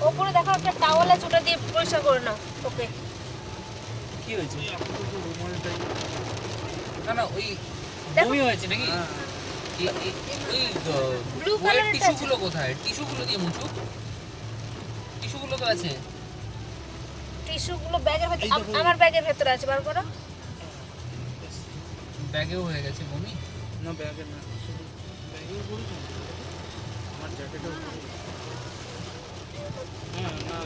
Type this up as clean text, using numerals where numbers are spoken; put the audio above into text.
ওপরে দেখো একটা টাওয়াল আছে, ওটা দিয়ে পরিষ্কার করে নাও। ওকে, কি হয়েছে? না না ওই বমি হয়েছে নাকি? ওই ব্লু ওয়েট কালারের টিস্যুগুলো কোথায়? টিস্যুগুলো দিয়ে মুছু। টিস্যুগুলো তো আছে। টিস্যুগুলো ব্যাগের ভেতরে, আমার ব্যাগের ভেতরে আছে, বার করো। ব্যাগেও হয়ে গেছে বমি। না ব্যাগে না, ব্যাগেও করেছো? আমার জ্যাকেটেও। হ্যাঁ না